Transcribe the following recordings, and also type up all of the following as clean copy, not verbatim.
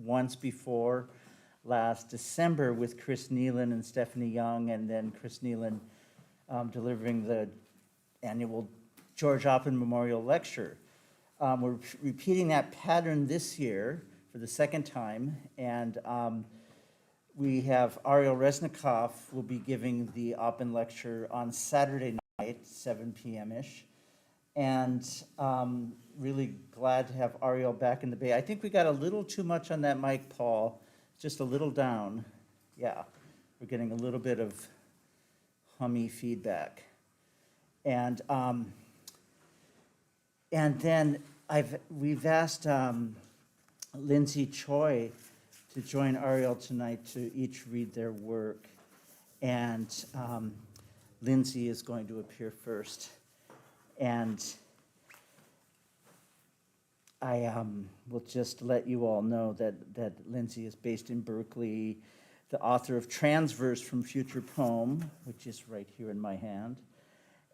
once before last December with Chris Nealon and Stephanie Young, and then Chris Nealon delivering the annual George Oppen Memorial Lecture. We're repeating that pattern this year for the second time, and we have Ariel Resnikoff will be giving the Oppen lecture on Saturday night, 7 p.m.-ish. And really glad to have Ariel back in the Bay. I think we got a little too much on that mic, Paul. Just a little down. Yeah, we're getting a little bit of hummy feedback. And then we've asked Lindsay, Choi to join Ariel tonight to each read their work. And Lindsay is going to appear first. And I will just let you all know that Lindsay is based in Berkeley, the author of Transverse from Future Poem, which is right here in my hand,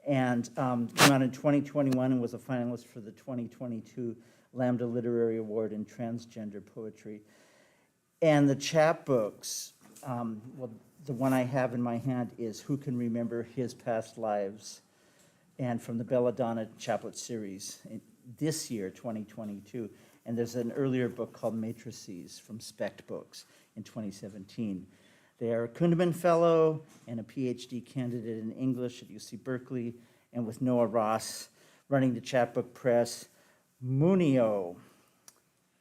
and came out in 2021 and was a finalist for the 2022 Lambda Literary Award in Transgender Poetry. And the chapbooks, well, the one I have in my hand is Who Can Remember His Past Lives? And from the Belladonna Chaplet series this year, 2022. And there's an earlier book called Matrices from Spect Books in 2017. They are a Kundiman Fellow and a PhD candidate in English at UC Berkeley, and with Noah Ross running the Chapbook Press. Munio.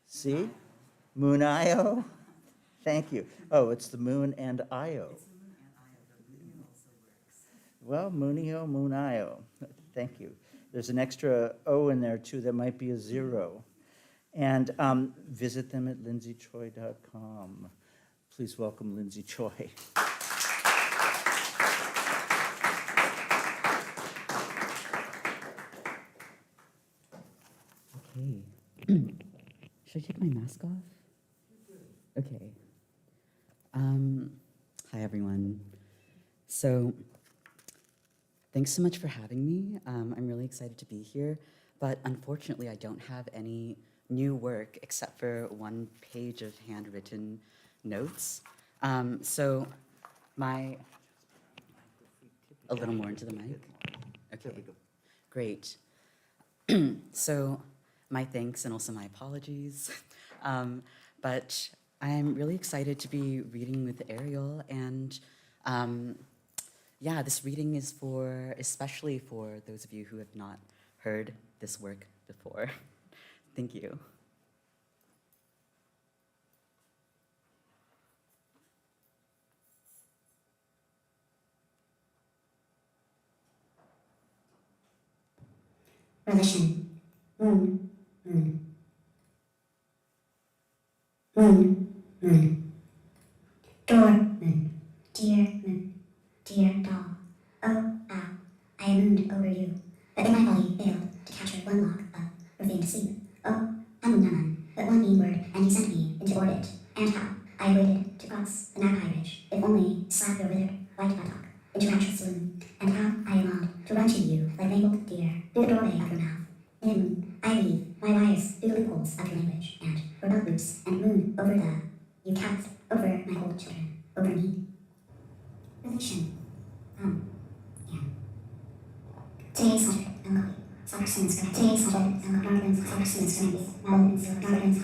See? Moon-io? Thank you. Oh, it's the Moon and Io. It's the Moon and Io, but Munio also works. Well, Munio, Moon-io. Thank you. There's an extra O in there, too. That might be a 0. And visit them at lindsaychoi.com. Please welcome Lindsay Choi. Okay. Should I take my mask off? Okay. Hi, everyone. So, thanks so much for having me. I'm really excited to be here, but unfortunately, I don't have any new work except for one page of handwritten notes. So, a little more into the mic? Okay, great. So, my thanks and also my apologies. But I'm really excited to be reading with Ariel, and yeah, this reading is especially for those of you who have not heard this work before. Thank you. Revision. Moon, moon. Moon, moon. Door, moon. Dear moon. Dear doll. Oh, ow. I mooned over you, but then my body failed to capture one lock of refined sleep. Oh, naman, but one mean word, and you sent me into orbit. And how I waited to cross the Nagai Ridge, if only slap your withered white buttock into rapturous swoon. And how I longed to run to you like mangled deer through the doorway of your mouth. In I weave my wires through the loopholes of your language, and rebel loose and moon over you cast over my old children, over me. Relation. Yeah. Today slaughtered, melancholy. Slaughter Simmons, today slaughtered, Darwin's slaughter Simmons, Darwin's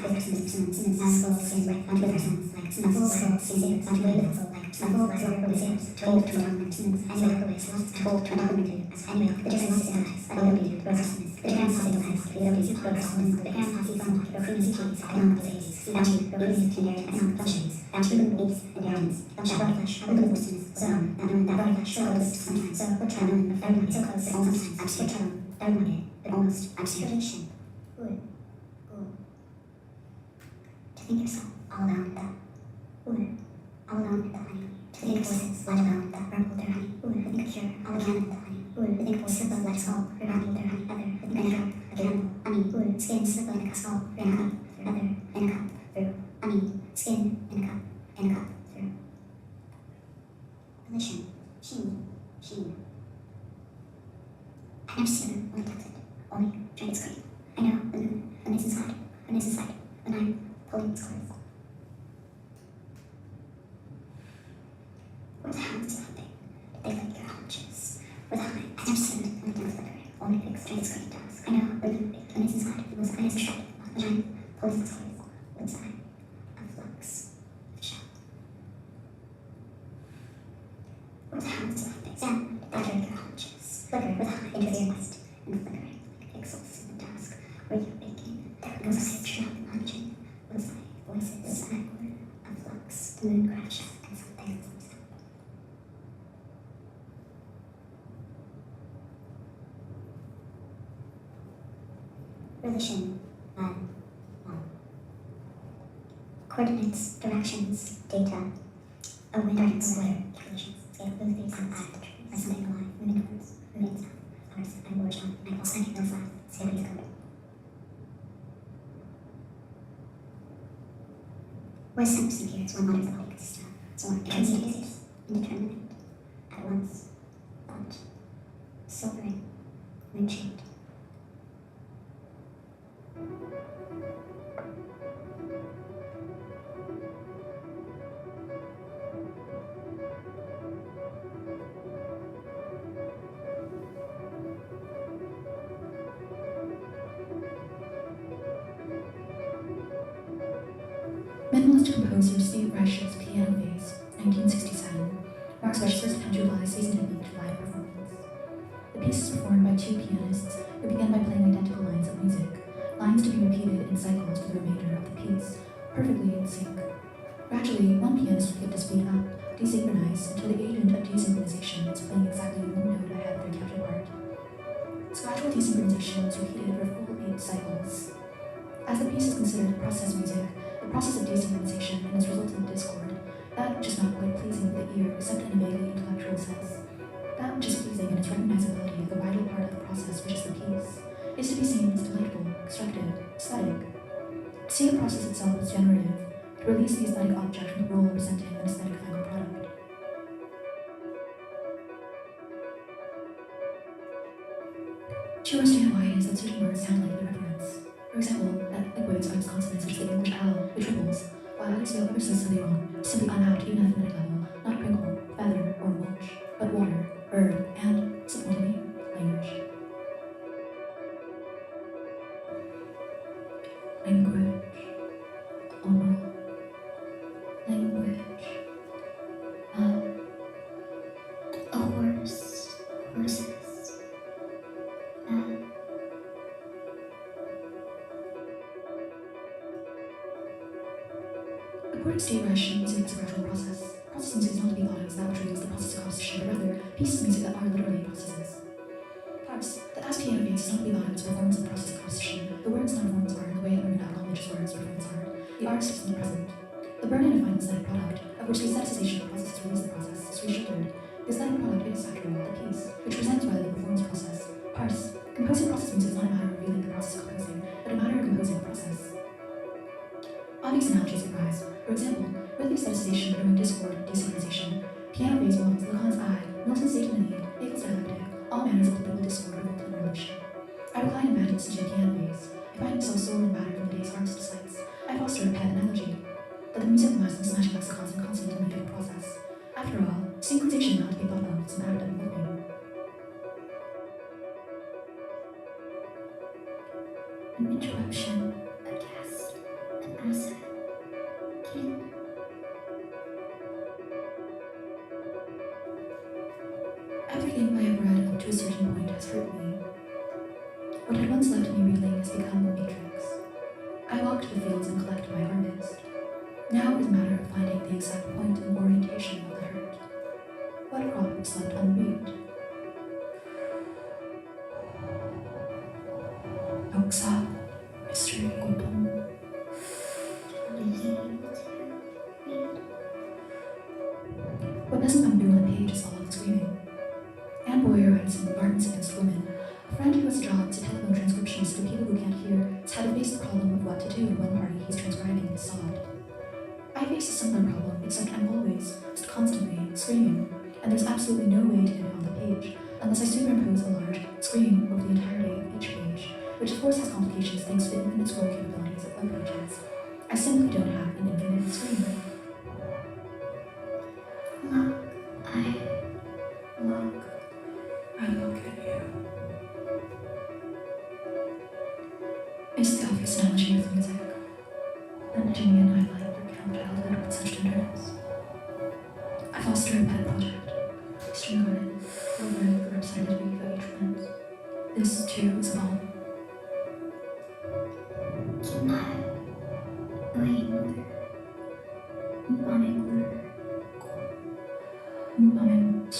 slaughter Simmons, Naskell sings with unto with Simmons, like Naskell sings unto with like Naskell sings told to Darwin Simmons, as like always lost told to Darwin as anyway, the difference is eyes, I will be Rosa Simmons, the difference is eyes, the ability to Rosa Simmons, the difference is from the frequency cheese, economic disease, and to the reason to narrate economic functions, and to meats and dairies, and shall body flesh, I will live with Simmons, so that knowing that body flesh so close sometimes, so what try knowing of everyone so close, all sometimes, absurd try Darwin but almost absurd. Relation. Good. To think yourself all alone with that. All alone with that honey. To think voices let alone that rumble their honey. I think cure all again with that honey. I think voices let us all rumble their honey. Other, I think in a cup again. Honey. Skin sniffling like a skull. In a cup. Other, in a cup. Through. Honey. Skin in a cup. In a cup. Through. Relation. Sheen. I've never seen them when tempted. Only drank its cream. I know the moon when it's inside. When I'm pulling its clothes. voices and a flux. The moon crashes and something. Relation. Coordinates, directions, data. A wind guidance, weather, calculations, scale, abilities, and act. By something alive, moving towards, moving south, hours, and war jump, nightfall, and no flat, stability code. Where sense appears when matters the body consist of, or indeterminate, indeterminate, at once, but, sobering, moon-shaped. Minimalist composer Steve Reich's Piano Phase, 1967, marks Reich's first attempt to utilize season technique to live performance. The piece is performed by two pianists who begin by playing identical lines of music, lines to be repeated in cycles for the remainder of the piece, perfectly in sync. Gradually, one pianist will get to speed up, desynchronize, until the agent of desynchronization is playing exactly one note ahead of their counterpart. This gradual desynchronization is repeated for full 8 cycles. As the piece is considered process music, the process of desynchronization and its resultant discord, that which is not quite pleasing to the ear except in a vaguely intellectual sense, that which is pleasing in its recognizability of the vital part of the process which is the piece, is to be seen as delightful, constructive, aesthetic. To see the process itself as generative, to release the aesthetic object from the role presenting an aesthetic final product. She understands why it is that certain words sound like the reference. For example, that liquids are its consonants such as the English L, which triples, while others feel ever so silly wrong, simply unapt even at a phonetic level, not crinkle, feather, or mulch, but water, bird, and, disappointingly, language. Language. Oh no. Language. A horse, horses. According to Steve Reich, music is a gradual process. Process music is not to be thought of as that which reveals the process of composition, but rather pieces of music that are literally processes. Parts, the as piano phase is not to be thought of as performance of the process of composition. The words not performance art, the way that Irving acknowledges words performance art. The artist is in the present. The burden of finding aesthetic product, of which the aestheticization of the process to release the process, is resheltered. The aesthetic product is, after all, the piece, which presents rather the performance process. Parts, composing process music is not a matter of revealing the process of composing, but a matter of composing the process. Obvious analogies arise. For example, with the aestheticization during discord desynchronization, piano phase models Lacan's eye, Milton's state and need, Hegel's dialectic, all manners of political discord revolt in relation. I recline in bed listening to the piano phase. I find myself sore and battered from the day's hardest dislikes. I foster a pet analogy, that the music lies in smashing lexicons and constant and negative process. After all, synchronization not to be thought of as an act of moving. An interruption, a guest, an asset, kin. Everything I have read up to a certain point has hurt me. What had once left me reeling has become a matrix. I walk to the fields and collect my harvest. Now it is a matter of finding the exact point and orientation of the hurt. What crop is left unreaped? Yoksa, mystery, Oppen. What doesn't come due on the page is all of the screaming. Anne Boyer writes in Martins Against Women, a friend who has a job as a telephone transcriptionist for people who can't hear has had to face the problem of what to do when one party he's transcribing is sobbed. I face a similar problem, except I'm always, just constantly, screaming, and there's absolutely no way to get it on the page unless I superimpose a large screen over the entirety of each page, which of course has complications thanks to the infinite scroll capabilities of web pages. I simply don't have an infinite screen. I look at you. It's the obvious analogy with music. And Jimmy and I like your count childhood with such tenderness. I foster a pet project, string garden, over the representative week of each plant. This too is a poem. Can I wait? 밤의 꿀, 밤의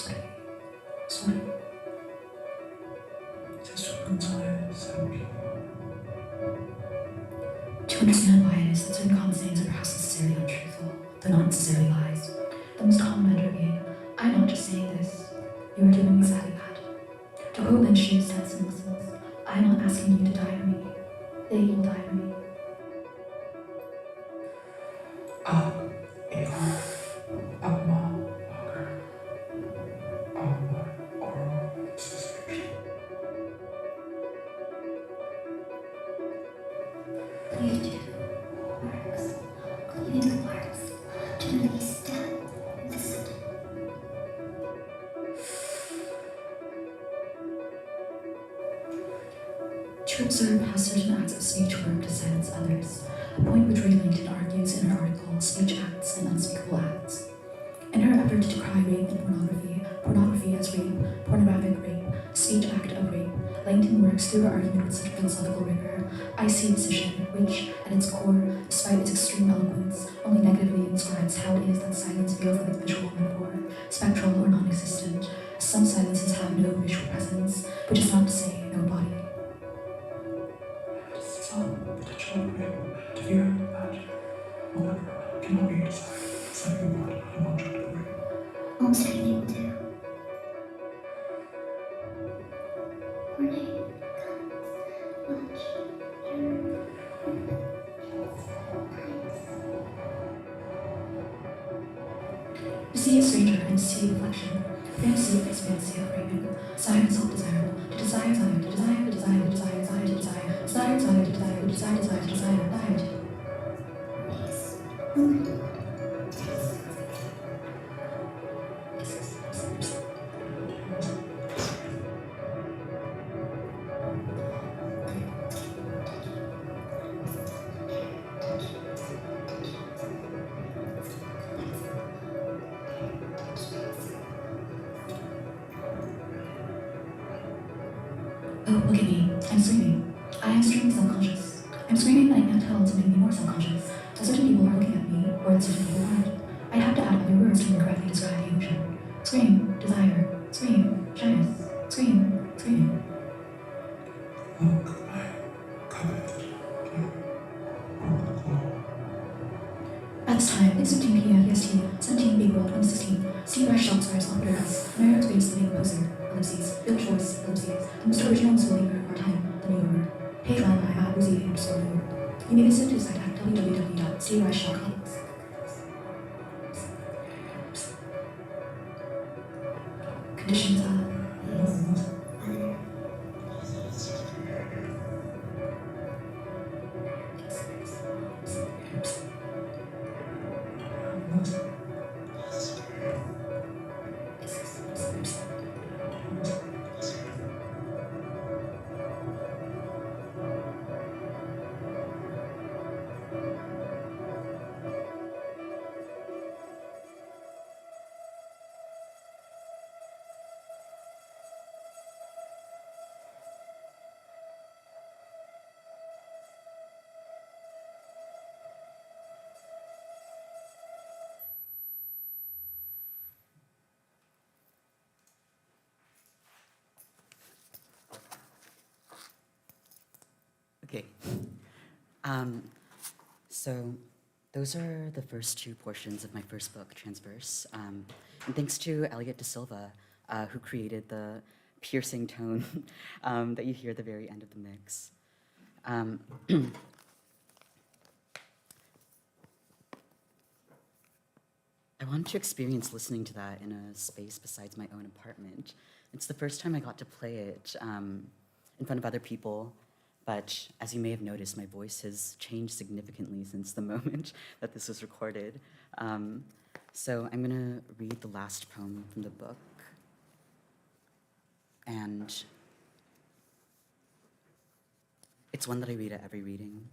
소리. 이제 숲은 전에 새롭게 To understand why it is that certain common sayings are perhaps necessarily untruthful, though not necessarily lies. The most common matter being, I'm not just saying this, you are doing exactly that. To quote Lynch's Dance and Muslims, I'm not asking you to die for me, they will die for me. 이거 엄마 먹을 oral suspension. Cleave to works, cleaving to works, to release death, listen. To observe how certain acts of speech work to silence others, a point which Ray Lincoln argues in her article Speech Acts and Unspeakable Acts. In her effort to decry rape and pornography, pornography as rape, pornographic rape, speech act of rape, Langton works through her argument with such philosophical rigor, icy precision, which, at its core, despite its extreme eloquence, only negatively inscribes how it is that silence feels like its visual metaphor, spectral or non-existent, as some silences have no visual presence, which is not to say no body. Some potential rape to hear that woman cannot be decided. Something about an object of rape. Almost anything will do. Ornate cuts, much, To see a stranger and to see reflection, fantasy is fantasy of raping, desire and self-desirable, to desire, desire, to desire, to desire, to desire, desire, to desire, desire, desire, to desire, to desire, desire, to desire, desire, to Oh, look at me. I'm screaming. I am extremely self-conscious. I'm screaming and I can't tell to make me more self-conscious. That certain people are looking at me, or that certain people aren't. I have to add other words to more correctly describe the emotion. Scream, desire, scream, shyness, scream, screaming. Look, I covet you for the glow. At this time, it's 17 p.m. PST, 17 April 2016. Steve Rice Shops Rice Operator S. America's greatest living composer. Ellipses. Bill Schwartz. Ellipses. The most original and leader of our time. The New Yorker. Page line by @Uzi_New. You may visit his site at www.steverice.com. Conditions of Okay. So those are the first two portions of my first book, Transverse. And thanks to Elliot De Silva, who created the piercing tone that you hear at the very end of the mix. I wanted to experience listening to that in a space besides my own apartment. It's the first time I got to play it in front of other people, but as you may have noticed, my voice has changed significantly since the moment that this was recorded. So I'm gonna read the last poem from the book. And it's one that I read at every reading.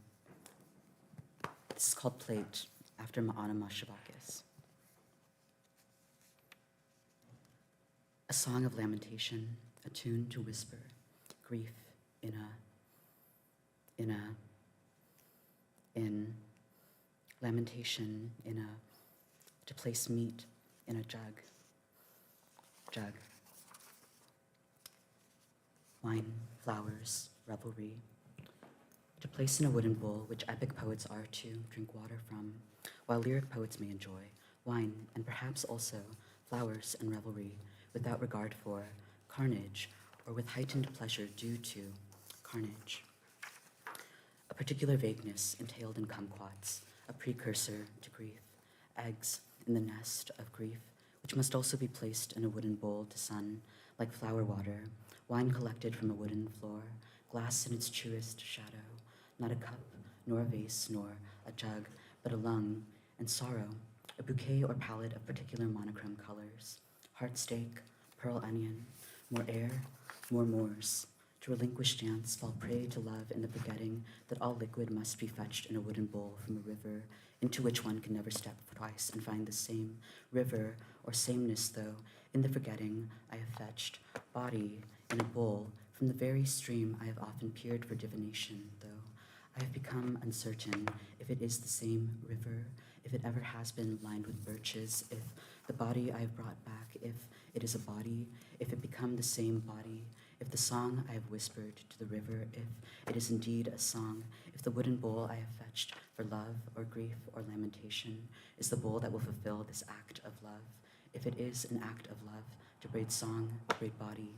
This is called Plate, after Ma'ana Mashabakis. A song of lamentation, a tune to whisper, grief in lamentation, in to place meat in a jug. Jug. Wine, flowers, revelry. To place in a wooden bowl, which epic poets are to drink water from, while lyric poets may enjoy wine and perhaps also flowers and revelry without regard for carnage or with heightened pleasure due to carnage. A particular vagueness entailed in kumquats, a precursor to grief, eggs in the nest of grief, which must also be placed in a wooden bowl to sun, like flower water, wine collected from a wooden floor, glass in its truest shadow, not a cup, nor a vase, nor a jug, but a lung, and sorrow, a bouquet or palette of particular monochrome colors, heart steak, pearl onion, more air, more moors, to relinquish dance, fall prey to love in the forgetting that all liquid must be fetched in a wooden bowl from a river into which one can never step twice and find the same river or sameness, though in the forgetting I have fetched body in a bowl from the very stream I have often peered for divination, though I have become uncertain if it is the same river, if it ever has been lined with birches, if the body I have brought back, if it is a body, if it become the same body, if the song I have whispered to the river, if it is indeed a song, if the wooden bowl I have fetched for love or grief or lamentation is the bowl that will fulfill this act of love, if it is an act of love to braid song, braid body,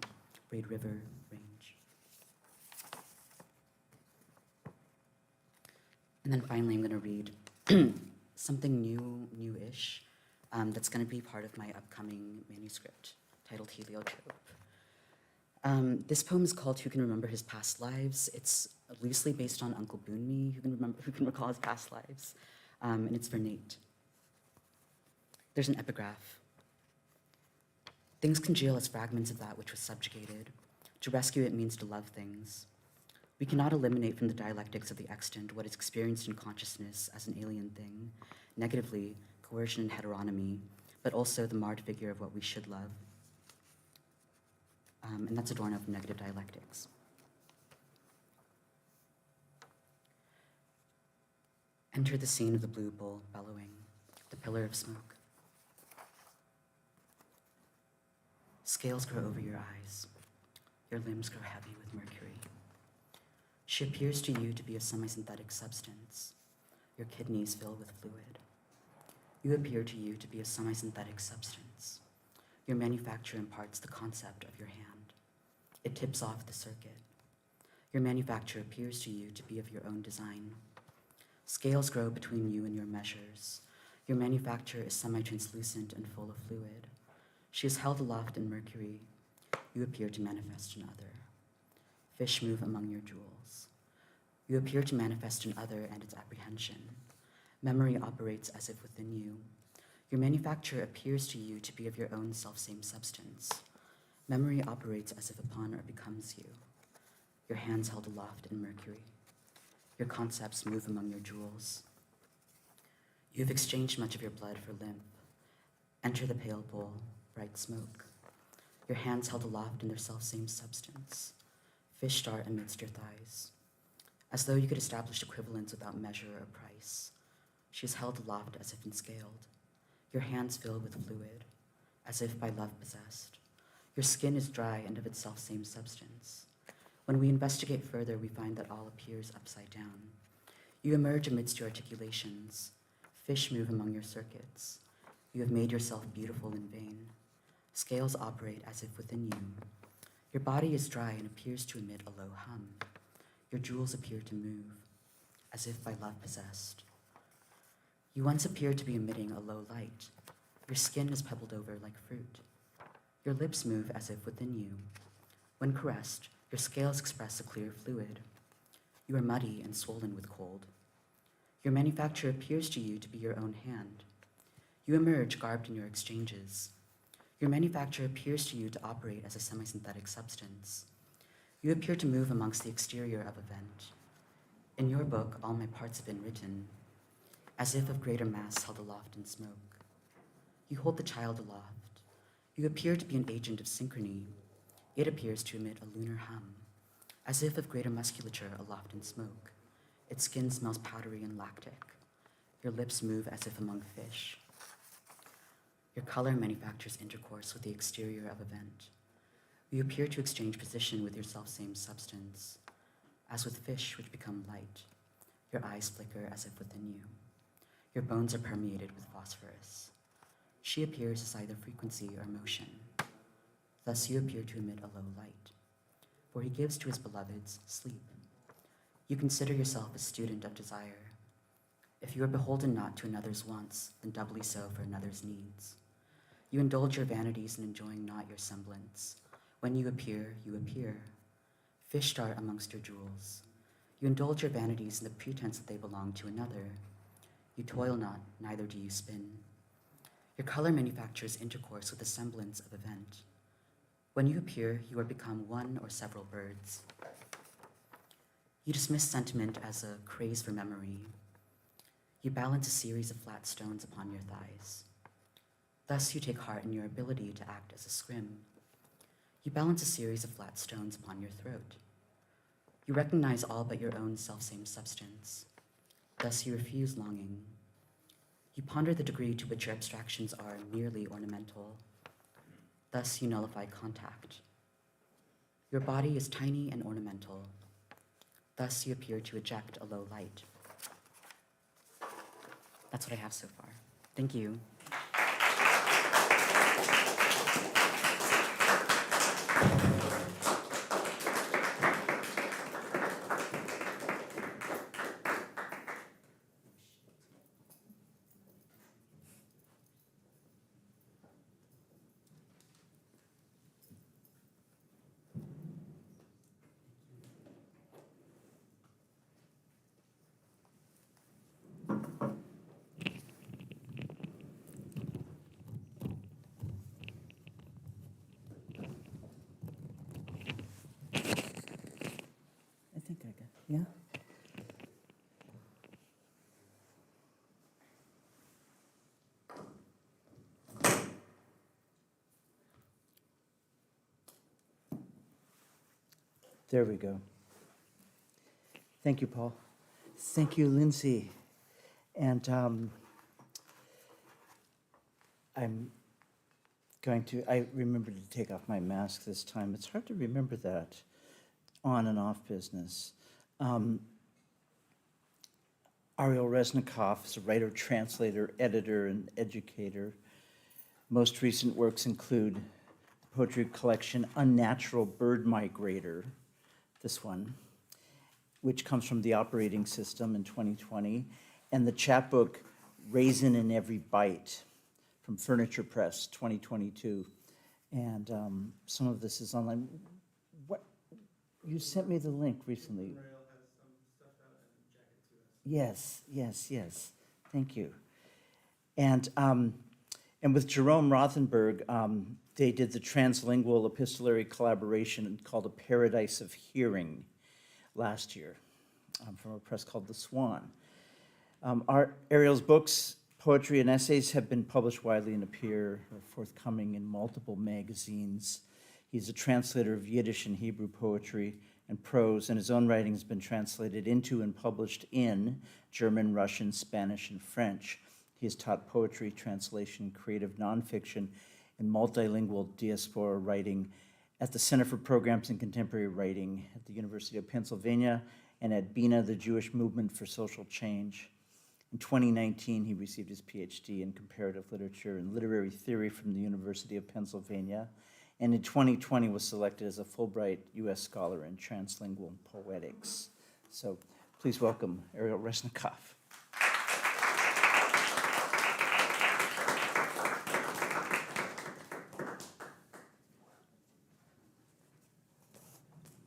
braid river, range. And then finally, I'm going to read something new-ish, that's going to be part of my upcoming manuscript titled Heliotrope. This poem is called Who Can Remember His Past Lives. It's loosely based on Uncle Boonme, who can recall his past lives, and it's for Nate. There's an epigraph. Things congeal as fragments of that which was subjugated. To rescue it means to love things. We cannot eliminate from the dialectics of the extant what is experienced in consciousness as an alien thing, negatively, coercion and heteronomy, but also the marred figure of what we should love. And that's Adorno from Negative Dialectics. Enter the scene of the blue bull bellowing, the pillar of smoke. Scales grow over your eyes. Your limbs grow heavy with mercury. She appears to you to be a semi-synthetic substance. Your kidneys fill with fluid. You appear to you to be a semi-synthetic substance. Your manufacture imparts the concept of your hand. It tips off the circuit. Your manufacture appears to you to be of your own design. Scales grow between you and your measures. Your manufacture is semi-translucent and full of fluid. She is held aloft in mercury. You appear to manifest an other. Fish move among your jewels. You appear to manifest an other and its apprehension. Memory operates as if within you. Your manufacture appears to you to be of your own self-same substance. Memory operates as if upon or becomes you. Your hands held aloft in mercury. Your concepts move among your jewels. You have exchanged much of your blood for lymph. Enter the pale bowl, bright smoke. Your hands held aloft in their self-same substance. Fish start amidst your thighs. As though you could establish equivalence without measure or price. She is held aloft as if enscaled. Your hands fill with fluid, as if by love possessed. Your skin is dry and of its self-same substance. When we investigate further, we find that all appears upside down. You emerge amidst your articulations. Fish move among your circuits. You have made yourself beautiful in vain. Scales operate as if within you. Your body is dry and appears to emit a low hum. Your jewels appear to move, as if by love possessed. You once appeared to be emitting a low light. Your skin is pebbled over like fruit. Your lips move as if within you. When caressed, your scales express a clear fluid. You are muddy and swollen with cold. Your manufacture appears to you to be your own hand. You emerge garbed in your exchanges. Your manufacture appears to you to operate as a semi-synthetic substance. You appear to move amongst the exterior of event. In your book, all my parts have been written, as if of greater mass held aloft in smoke. You hold the child aloft. You appear to be an agent of synchrony. It appears to emit a lunar hum, as if of greater musculature aloft in smoke. Its skin smells powdery and lactic. Your lips move as if among fish. Your color manufactures intercourse with the exterior of event. You appear to exchange position with your self-same substance, as with fish which become light. Your eyes flicker as if within you. Your bones are permeated with phosphorus. She appears as either frequency or motion. Thus you appear to emit a low light, for he gives to his beloveds sleep. You consider yourself a student of desire. If you are beholden not to another's wants, then doubly so for another's needs. You indulge your vanities in enjoying not your semblance. When you appear, you appear. Fish dart amongst your jewels. You indulge your vanities in the pretense that they belong to another. You toil not, neither do you spin. Your color manufactures intercourse with the semblance of event. When you appear, you are become one or several birds. You dismiss sentiment as a craze for memory. You balance a series of flat stones upon your thighs. Thus you take heart in your ability to act as a scrim. You balance a series of flat stones upon your throat. You recognize all but your own self-same substance. Thus you refuse longing. You ponder the degree to which your abstractions are merely ornamental. Thus you nullify contact. Your body is tiny and ornamental. Thus you appear to eject a low light. That's what I have so far. Thank you. I think I got, yeah? There we go. Thank you, Paul. Thank you, Lindsay. And I'm going to, I remembered to take off my mask this time. It's hard to remember that on and off business. Ariel Resnikoff is a writer, translator, editor, and educator. Most recent works include the poetry collection Unnatural Bird Migrator, this one, which comes from the operating system in 2020, and the chapbook Raisin in Every Bite from Furniture Press 2022. And some of this is online. What, you sent me the link recently. Yes, yes, yes. Thank you. And with Jerome Rothenberg, they did the translingual epistolary collaboration called A Paradise of Hearing last year from a press called The Swan. Ariel's books, poetry, and essays have been published widely and appear or forthcoming in multiple magazines. He's a translator of Yiddish and Hebrew poetry and prose, and his own writing has been translated into and published in German, Russian, Spanish, and French. He has taught poetry, translation, creative nonfiction, and multilingual diaspora writing at the Center for Programs in Contemporary Writing at the University of Pennsylvania and at BINA, the Jewish Movement for Social Change. In 2019, he received his PhD in comparative literature and literary theory from the University of Pennsylvania, and in 2020 was selected as a Fulbright U.S. Scholar in Translingual Poetics. So please welcome Ariel Resnikoff.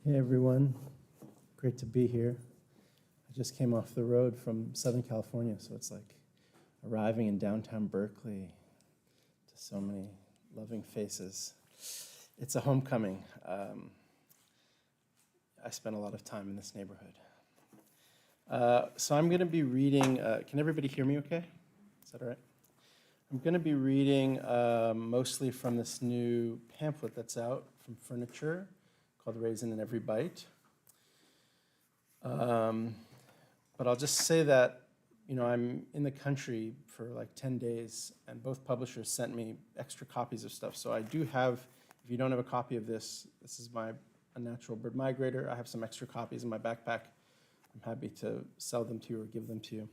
Hey everyone, great to be here. I just came off the road from Southern California, so it's like arriving in downtown Berkeley to so many loving faces. It's a homecoming. I spent a lot of time in this neighborhood. So I'm going to be reading, can everybody hear me okay? Is that all right? I'm going to be reading mostly from this new pamphlet that's out from Furniture called Raisin in Every Bite. But I'll just say that, I'm in the country for like 10 days, and both publishers sent me extra copies of stuff. So I do have, if you don't have a copy of this, this is my A Natural Bird Migrator. I have some extra copies in my backpack. I'm happy to sell them to you or give them to you.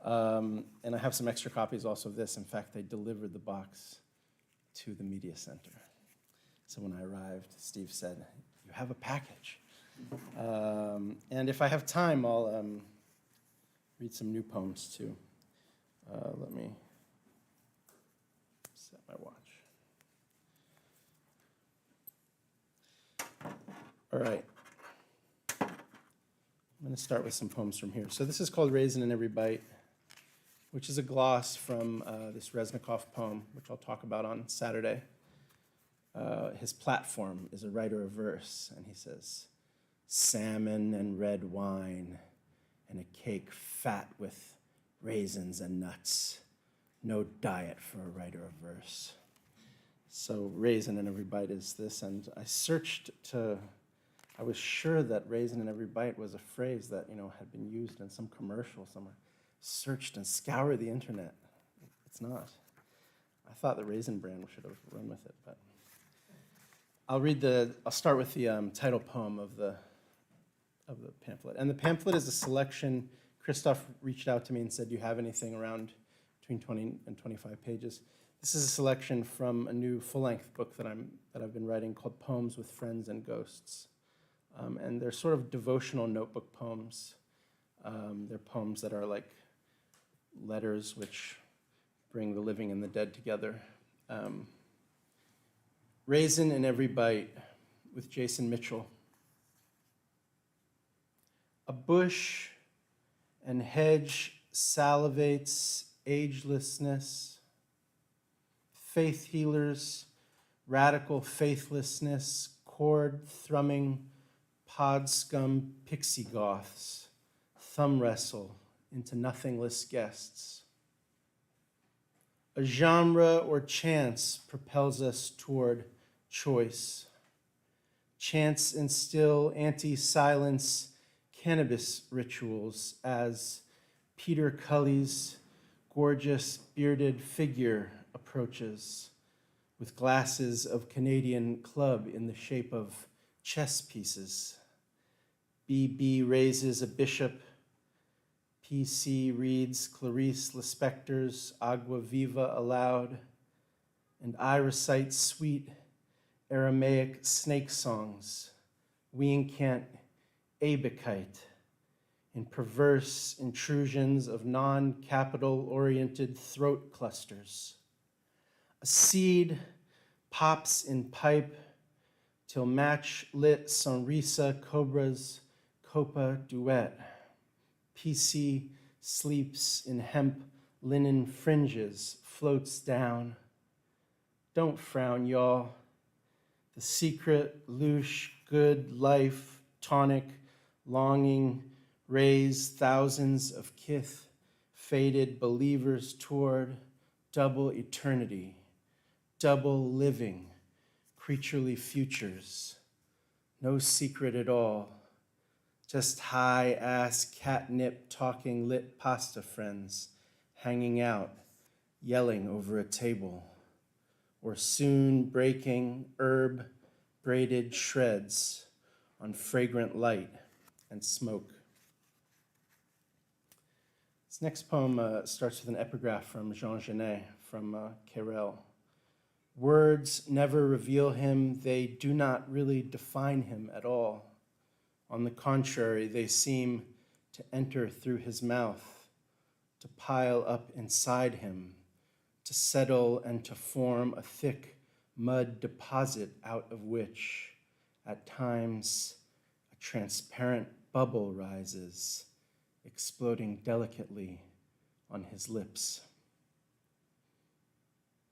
And I have some extra copies also of this. In fact, I delivered the box to the media center. So when I arrived, Steve said, "You have a package." And if I have time, I'll read some new poems too. Let me set my watch. All right. I'm going to start with some poems from here. So this is called Raisin in Every Bite, which is a gloss from this Resnikoff poem, which I'll talk about on Saturday. His platform is a writer of verse, and he says, "Salmon and red wine and a cake fat with raisins and nuts. No diet for a writer of verse." So raisin in every bite is this, and I was sure that raisin in every bite was a phrase that, had been used in some commercial somewhere. Searched and scoured the internet. It's not. I thought the Raisin brand should have run with it, but I'll start with the title poem of the pamphlet. And the pamphlet is a selection. Christoph reached out to me and said, "Do you have anything around between 20 and 25 pages?" This is a selection from a new full-length book that I've been writing called Poems with Friends and Ghosts. And they're sort of devotional notebook poems. They're poems that are like letters which bring the living and the dead together. Raisin in Every Bite with Jason Mitchell. A bush and hedge salivates agelessness. Faith healers, radical faithlessness, chord thrumming, pod scum pixie goths, thumb wrestle into nothingless guests. A genre or chance propels us toward choice. Chants instill anti-silence cannabis rituals as Peter Cully's gorgeous bearded figure approaches with glasses of Canadian Club in the shape of chess pieces. BB raises a bishop. PC reads Clarice Lispector's Agua Viva aloud, and I recite sweet Aramaic snake songs, Wienkant Abekite, in perverse intrusions of non-capital-oriented throat clusters. A seed pops in pipe till match-lit sonrisa cobras copa duet. PC sleeps in hemp linen fringes, floats down. Don't frown, y'all. The secret, louche, good life, tonic, longing, raise thousands of kith, faded believers toward double eternity, double living, creaturely futures. No secret at all. Just high-ass catnip talking lit pasta friends, hanging out, yelling over a table, or soon breaking herb braided shreds on fragrant light and smoke. This next poem starts with an epigraph from Jean Genet from Querelle. Words never reveal him, they do not really define him at all. On the contrary, they seem to enter through his mouth, to pile up inside him, to settle and to form a thick mud deposit out of which, at times, a transparent bubble rises, exploding delicately on his lips.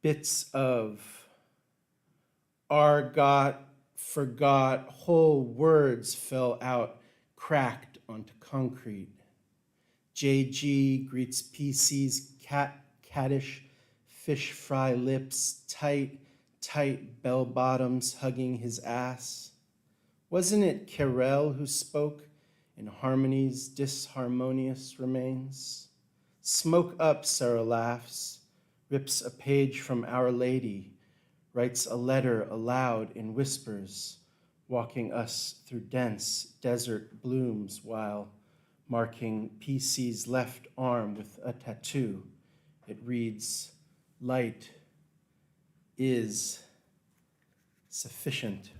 Bits of argot, forgot, whole words fell out, cracked onto concrete. JG greets PC's cattish fish fry lips, tight bell bottoms hugging his ass. Wasn't it Querelle who spoke in harmony's disharmonious remains? Smoke up, Sarah laughs, rips a page from Our Lady, writes a letter aloud in whispers, walking us through dense desert blooms while marking PC's left arm with a tattoo. It reads, "Light is sufficient."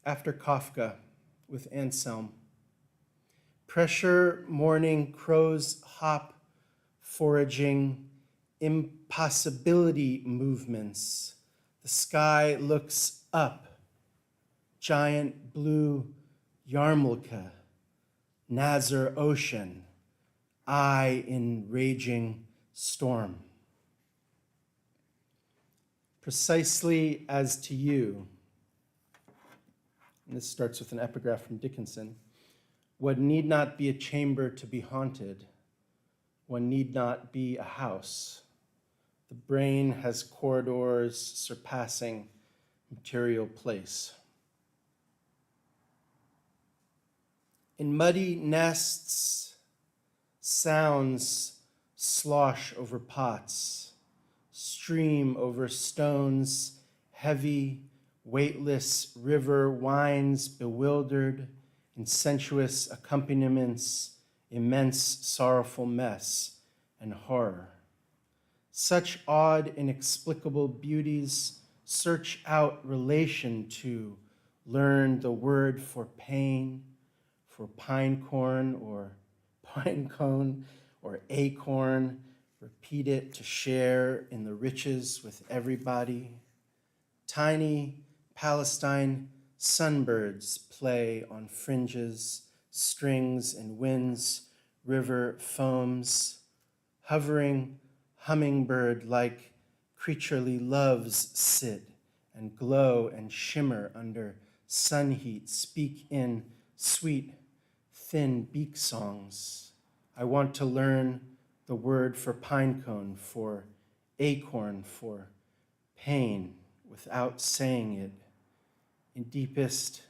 After Kafka with Anselm. Pressure, morning, crows hop, foraging, impossibility movements. The sky looks up, giant blue yarmulke, Nazar ocean, I in raging storm. Precisely as to you, and this starts with an epigraph from Dickinson, one need not be a chamber to be haunted. One need not be a house. The brain has corridors surpassing material place. In muddy nests, sounds slosh over pots, stream over stones, heavy, weightless river winds bewildered, in sensuous accompaniments, immense sorrowful mess and horror. Such odd, inexplicable beauties search out relation to, learn the word for pain, for pine corn or pine cone or acorn, repeat it to share in the riches with everybody. Tiny Palestine sunbirds play on fringes, strings and winds, river foams, hovering hummingbird-like creaturely loves sit and glow and shimmer under sun heat, speak in sweet, thin beak songs. I want to learn the word for pinecone, for acorn, for pain, without saying it. In deepest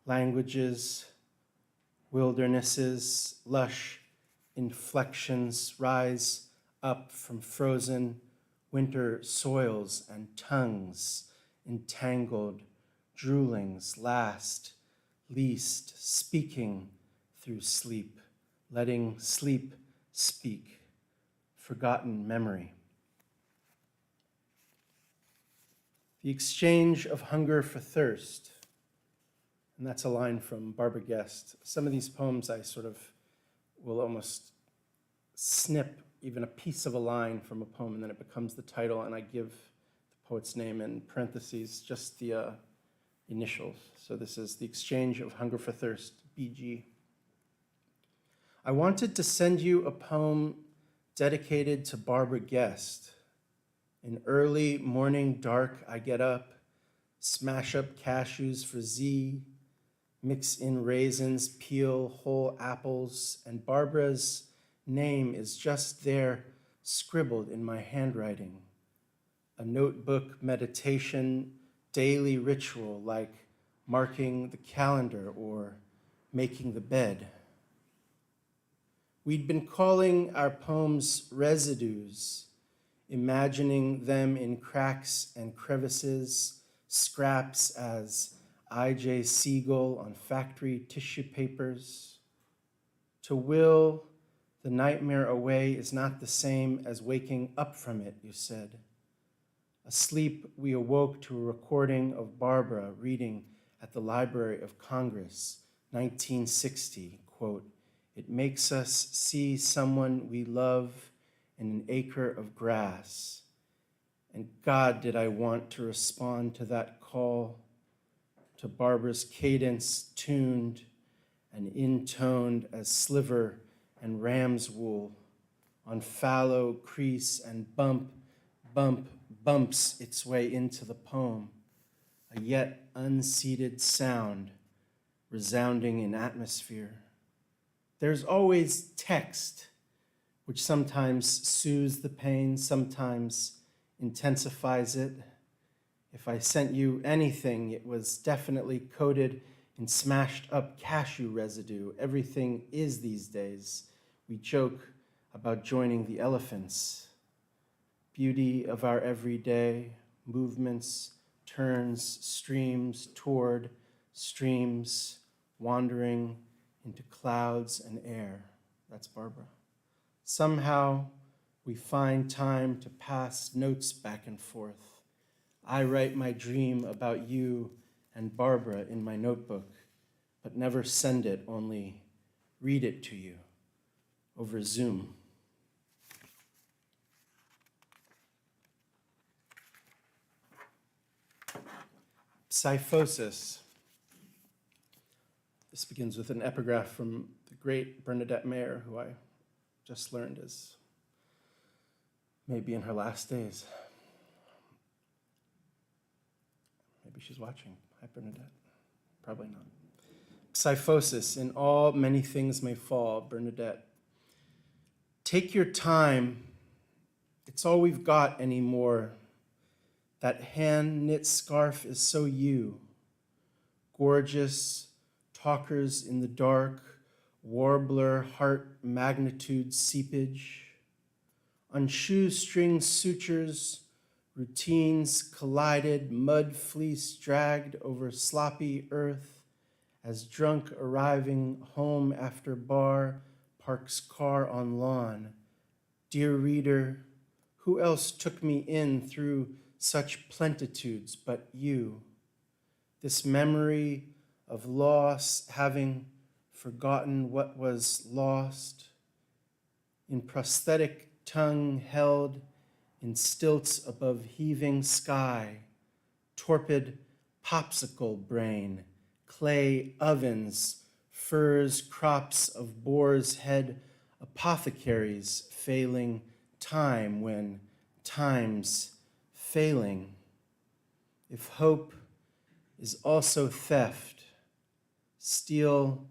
languages, wildernesses, lush inflections rise up from frozen winter soils and tongues, entangled droolings, last, least, speaking through sleep, letting sleep speak, forgotten memory. The exchange of hunger for thirst. And that's a line from Barbara Guest. Some of these poems I sort of will almost snip even a piece of a line from a poem, and then it becomes the title, and I give the poet's name in parentheses, just the initials. So this is The Exchange of Hunger for Thirst, BG. I wanted to send you a poem dedicated to Barbara Guest. In early morning dark, I get up, smash up cashews for Z, mix in raisins, peel whole apples, and Barbara's name is just there, scribbled in my handwriting. A notebook meditation, daily ritual like marking the calendar or making the bed. We'd been calling our poems residues, imagining them in cracks and crevices, scraps as I.J. Siegel on factory tissue papers. To will the nightmare away is not the same as waking up from it, you said. Asleep, we awoke to a recording of Barbara reading at the Library of Congress, 1960, quote, "It makes us see someone we love in an acre of grass. And God, did I want to respond to that call, to Barbara's cadence tuned and intoned as sliver and ram's wool, on fallow crease and bumps its way into the poem, a yet unseated sound resounding in atmosphere. There's always text, which sometimes soothes the pain, sometimes intensifies it. If I sent you anything, it was definitely coded in smashed up cashew residue. Everything is these days. We joke about joining the elephants. Beauty of our everyday, movements, turns, streams toward streams, wandering into clouds and air. That's Barbara. Somehow we find time to pass notes back and forth. I write my dream about you and Barbara in my notebook, but never send it, only read it to you over Zoom. Psyphosis. This begins with an epigraph from the great Bernadette Mayer, who I just learned is maybe in her last days. Maybe she's watching. Hi, Bernadette. Probably not. Psyphosis. In all, many things may fall, Bernadette. Take your time. It's all we've got anymore. That hand-knit scarf is so you. Gorgeous, talkers in the dark, warbler, heart magnitude seepage. On shoestring sutures, routines collided, mud fleece dragged over sloppy earth as drunk arriving home after bar parks car on lawn. Dear reader, who else took me in through such plenitudes but you? This memory of loss, having forgotten what was lost, in prosthetic tongue held in stilts above heaving sky, torpid popsicle brain, clay ovens, furs, crops of boar's head, apothecaries failing time when time's failing. If hope is also theft, steal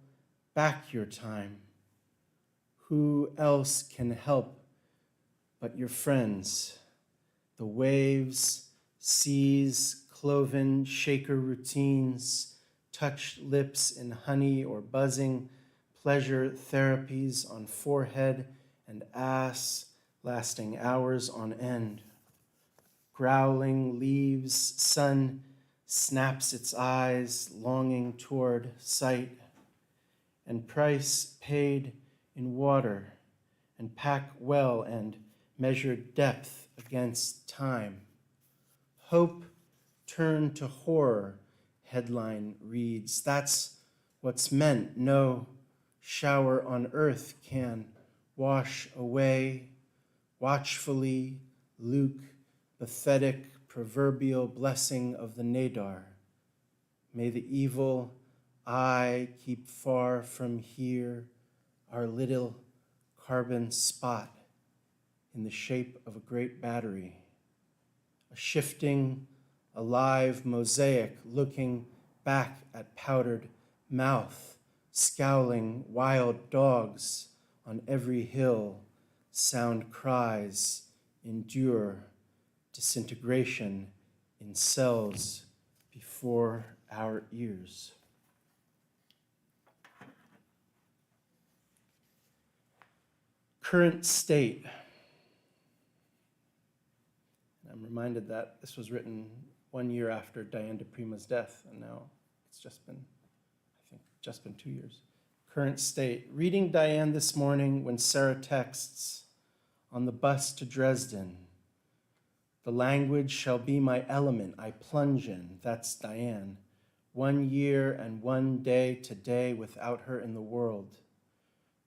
back your time. Who else can help but your friends? The waves, seas, cloven shaker routines, touched lips in honey or buzzing, pleasure therapies on forehead and ass, lasting hours on end. Growling leaves, sun snaps its eyes, longing toward sight, and price paid in water, and pack well and measure depth against time. Hope turned to horror, headline reads. That's what's meant. No shower on earth can wash away. Watchfully, Luke, pathetic, proverbial blessing of the nadar. May the evil eye keep far from here our little carbon spot in the shape of a great battery, a shifting, alive mosaic looking back at powdered mouth, scowling wild dogs on every hill, sound cries, endure disintegration in cells before our ears. Current state. I'm reminded that this was written 1 year after Diane de Prima's death, and now it's just been 2 years. Current state. Reading Diane this morning when Sarah texts, on the bus to Dresden, the language shall be my element, I plunge in. That's Diane. 1 year and 1 day today without her in the world.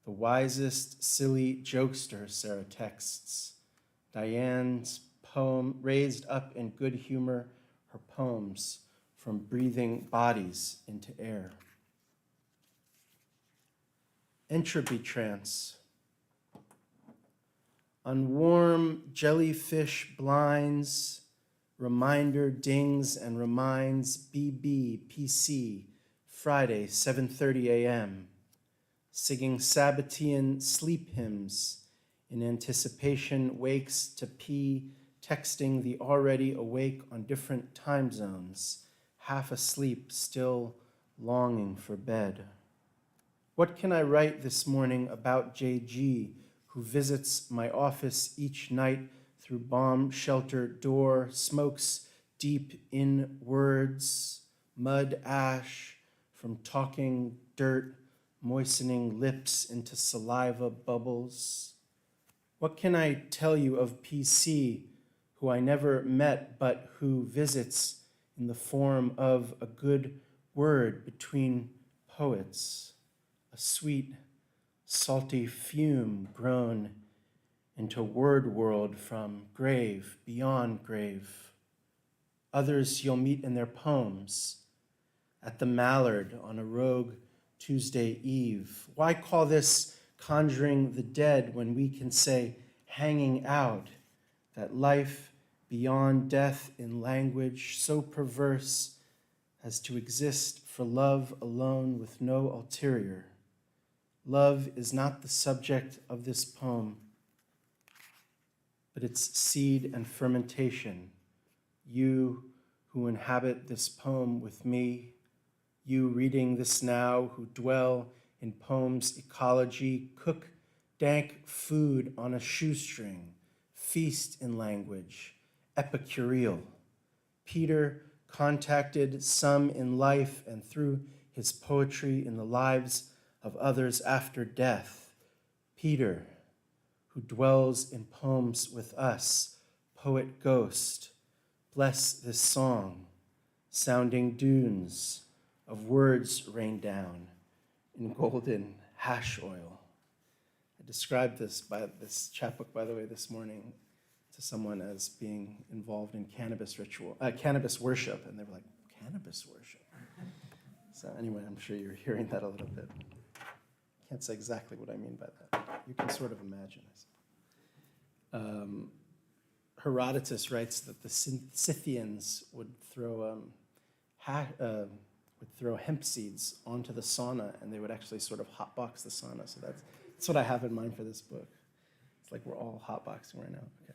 The wisest, silly jokester, Sarah texts. Diane's poem, raised up in good humor, her poems from breathing bodies into air. Entropy trance. On warm jellyfish blinds, reminder dings and reminds BB, PC, Friday, 7:30 a.m. Singing Sabbatean sleep hymns in anticipation, wakes to pee, texting the already awake on different time zones, half asleep, still longing for bed. What can I write this morning about JG, who visits my office each night through bomb shelter door, smokes deep in words, mud ash from talking dirt, moistening lips into saliva bubbles? What can I tell you of PC, who I never met but who visits in the form of a good word between poets, a sweet, salty fume grown into word world from grave beyond grave? Others you'll meet in their poems, at the Mallard on a rogue Tuesday eve. Why call this conjuring the dead when we can say hanging out, that life beyond death in language so perverse as to exist for love alone with no ulterior? Love is not the subject of this poem, but its seed and fermentation. You who inhabit this poem with me, you reading this now who dwell in poem's ecology, cook dank food on a shoestring, feast in language, epicureal. Peter contacted some in life and through his poetry in the lives of others after death. Peter, who dwells in poems with us, poet ghost, bless this song, sounding dunes of words rain down in golden hash oil. I described this chapbook, by the way, this morning to someone as being involved in cannabis worship, and they were like, cannabis worship? So anyway, I'm sure you're hearing that a little bit. Can't say exactly what I mean by that. You can sort of imagine it. Herodotus writes that the Scythians would throw hemp seeds onto the sauna, and they would actually sort of hotbox the sauna. So that's what I have in mind for this book. It's like we're all hotboxing right now. Okay.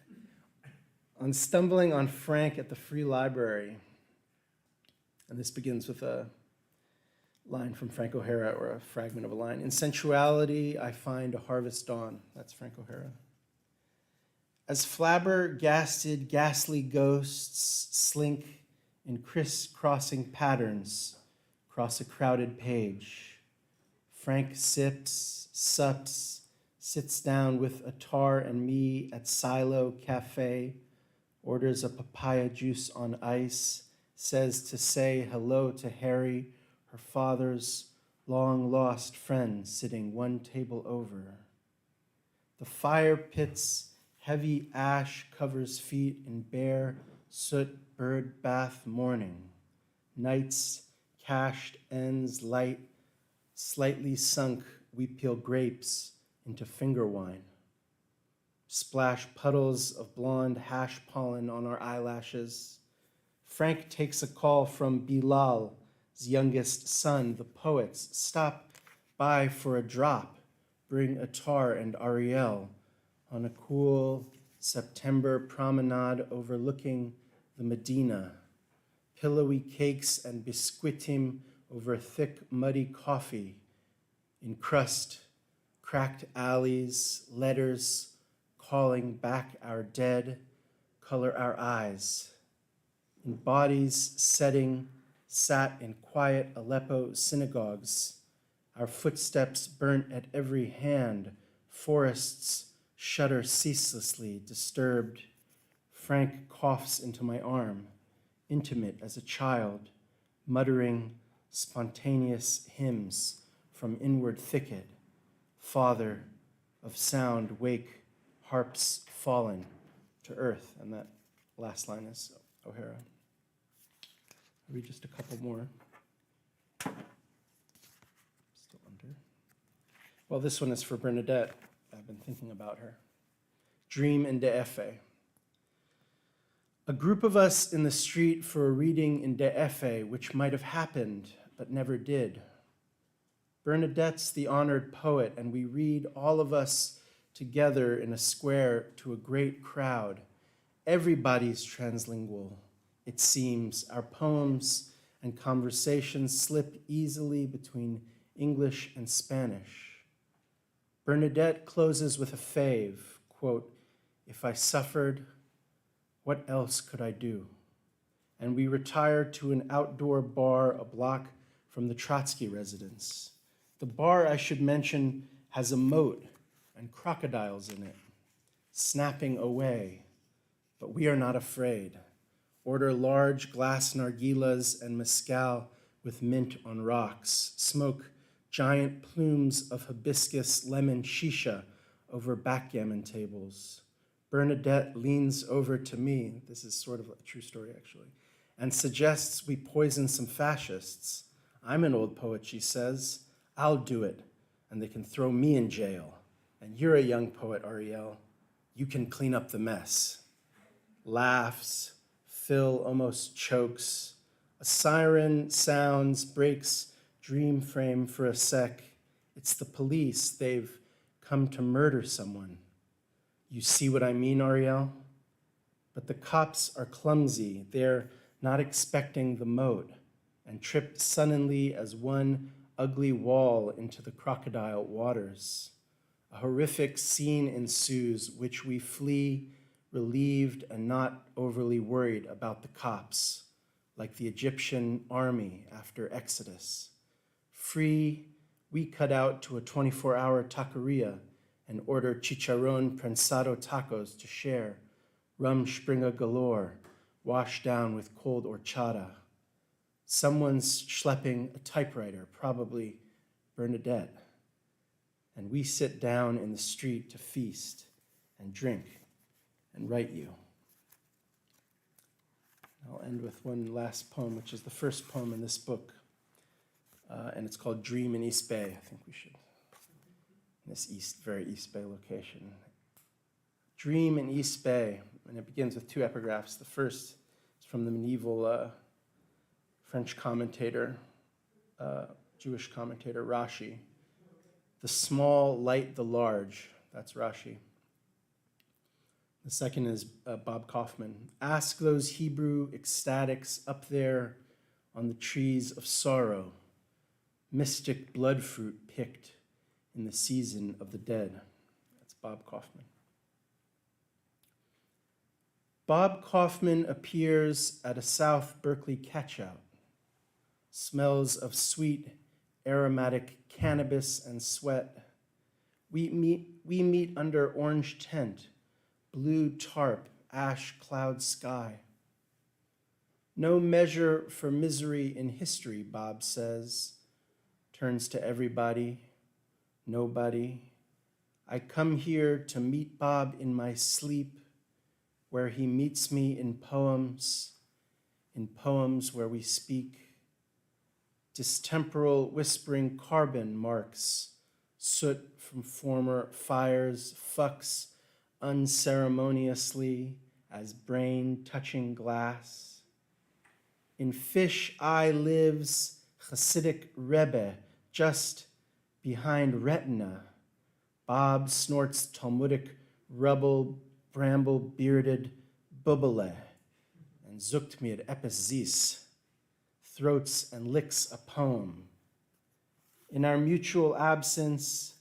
On stumbling on Frank at the Free Library, and this begins with a line from Frank O'Hara, or a fragment of a line. In sensuality, I find a harvest dawn. That's Frank O'Hara. As flabbergasted, ghastly ghosts slink in crisscrossing patterns across a crowded page, Frank sips, sups, sits down with Attar and me at Silo Cafe, orders a papaya juice on ice, says to say hello to Harry, her father's long-lost friend sitting one table over. The fire pit's heavy ash covers feet in bare soot bird bath morning. Night's cached ends light, slightly sunk, we peel grapes into finger wine. Splash puddles of blonde hash pollen on our eyelashes. Frank takes a call from Bilal's youngest son, the poets. Stop by for a drop. Bring Attar and Ariel on a cool September promenade overlooking the Medina. Pillowy cakes and biscuitim over thick, muddy coffee. In crust, cracked alleys, letters calling back our dead, color our eyes. In bodies setting, sat in quiet Aleppo synagogues, our footsteps burnt at every hand, forests shudder ceaselessly, disturbed. Frank coughs into my arm, intimate as a child, muttering spontaneous hymns from inward thicket. Father of sound, wake, harps fallen to earth. And that last line is O'Hara. I'll read just a couple more. Still under. Well, this one is for Bernadette. I've been thinking about her. Dream in DF. A group of us in the street for a reading in DF, which might have happened, but never did. Bernadette's the honored poet, and we read, all of us together in a square to a great crowd. Everybody's translingual, it seems. Our poems and conversations slip easily between English and Spanish. Bernadette closes with a fave, quote, "If I suffered, what else could I do?" And we retire to an outdoor bar a block from the Trotsky residence. The bar, I should mention, has a moat and crocodiles in it, snapping away. But we are not afraid. Order large glass nargilas and mezcal with mint on rocks. Smoke giant plumes of hibiscus lemon shisha over backgammon tables. Bernadette leans over to me, this is sort of a true story actually, and suggests we poison some fascists. "I'm an old poet," she says. "I'll do it, and they can throw me in jail. And you're a young poet, Ariel. You can clean up the mess." Laughs. Phil almost chokes. A siren sounds, breaks dream frame for a sec. It's the police. They've come to murder someone. You see what I mean, Ariel? But the cops are clumsy. They're not expecting the moat and tripped suddenly as one ugly wall into the crocodile waters. A horrific scene ensues, which we flee, relieved and not overly worried about the cops, like the Egyptian army after Exodus. Free, we cut out to a 24-hour taqueria and order chicharron prensado tacos to share, rum springer galore, washed down with cold horchata. Someone's schlepping a typewriter, probably Bernadette. And we sit down in the street to feast and drink and write you. I'll end with one last poem, which is the first poem in this book, and it's called Dream in East Bay. I think we should, in this very East Bay location. Dream in East Bay, and it begins with two epigraphs. The first is from the medieval French commentator, Jewish commentator, Rashi. "The small light the large," that's Rashi. The second is Bob Kaufman. "Ask those Hebrew ecstatics up there on the trees of sorrow, mystic blood fruit picked in the season of the dead." That's Bob Kaufman. Bob Kaufman appears at a South Berkeley catch-out. Smells of sweet, aromatic cannabis and sweat. We meet under orange tent, blue tarp, ash cloud sky. "No measure for misery in history," Bob says, turns to everybody, nobody. "I come here to meet Bob in my sleep, where he meets me in poems where we speak. Distemporal whispering carbon marks, soot from former fires, fucks unceremoniously as brain touching glass. In fish eye lives Hasidic Rebbe just behind retina. Bob snorts Talmudic rubble, bramble-bearded bubbele, and zuckt mir epis zis, throats and licks a poem. In our mutual absence,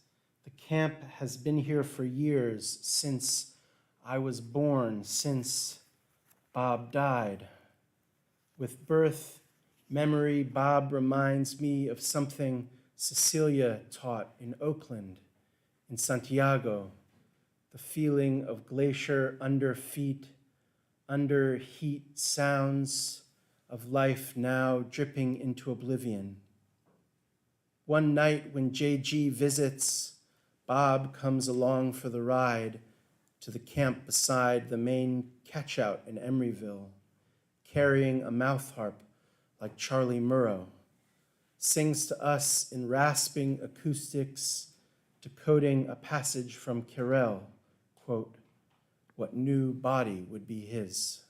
the camp has been here for years, since I was born, since Bob died. With birth, memory, Bob reminds me of something Cecilia taught in Oakland, in Santiago, the feeling of glacier under feet, under heat sounds of life now dripping into oblivion. One night when JG visits, Bob comes along for the ride to the camp beside the main catch-out in Emeryville, carrying a mouth harp like Charlie Murrow, sings to us in rasping acoustics, decoding a passage from Carrel, quote, "What new body would be his?"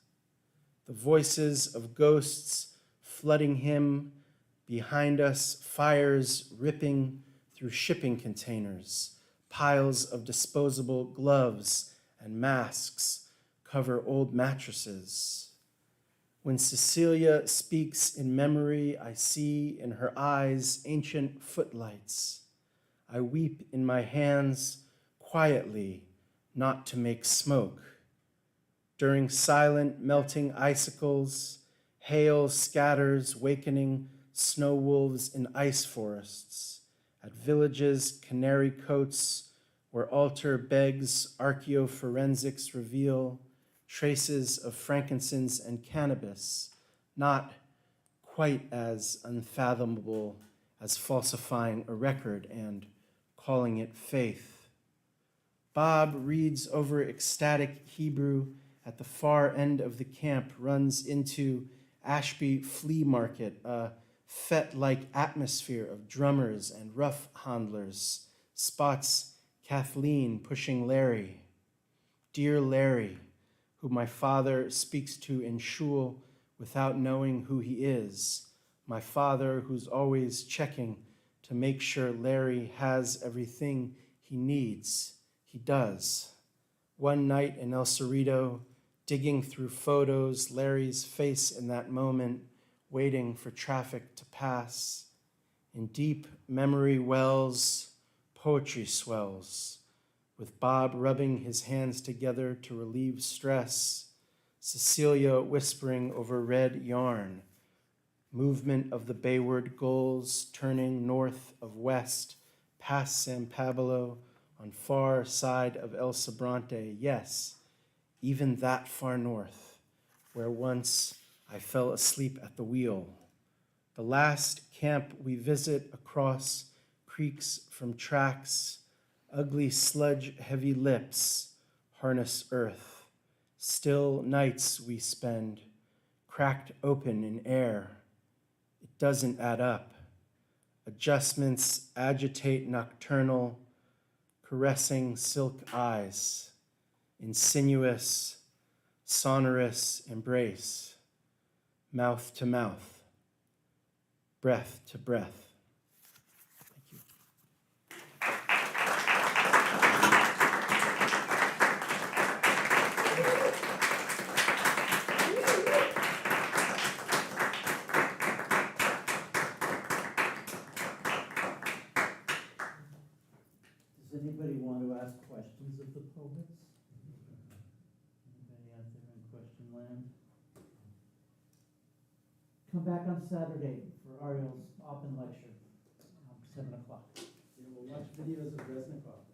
The voices of ghosts flooding him, behind us fires ripping through shipping containers, piles of disposable gloves and masks cover old mattresses. When Cecilia speaks in memory, I see in her eyes ancient footlights. I weep in my hands quietly, not to make smoke. During silent melting icicles, hail scatters, wakening snow wolves in ice forests. At villages, canary coats, where altar begs archaeoforensics reveal traces of frankincense and cannabis, not quite as unfathomable as falsifying a record and calling it faith. Bob reads over ecstatic Hebrew at the far end of the camp, runs into Ashby Flea Market, a fete-like atmosphere of drummers and rough handlers, spots Kathleen pushing Larry. Dear Larry, who my father speaks to in shul without knowing who he is, my father who's always checking to make sure Larry has everything he needs. He does. One night in El Cerrito, digging through photos, Larry's face in that moment, waiting for traffic to pass. In deep memory wells, poetry swells, with Bob rubbing his hands together to relieve stress, Cecilia whispering over red yarn, movement of the Bayward gulls turning north of west, past San Pablo, on far side of El Sobrante, yes, even that far north, where once I fell asleep at the wheel. The last camp we visit across creeks from tracks, ugly sludge-heavy lips, harness earth. Still nights we spend, cracked open in air. It doesn't add up. Adjustments agitate nocturnal, caressing silk eyes, insinuous, sonorous embrace, mouth to mouth, breath to breath. Thank you. Does anybody want to ask questions of the poets? Anybody out there in question land? Come back on Saturday for Ariel's Oppen lecture, 7 o'clock. Yeah, we'll watch videos of Resnikoff.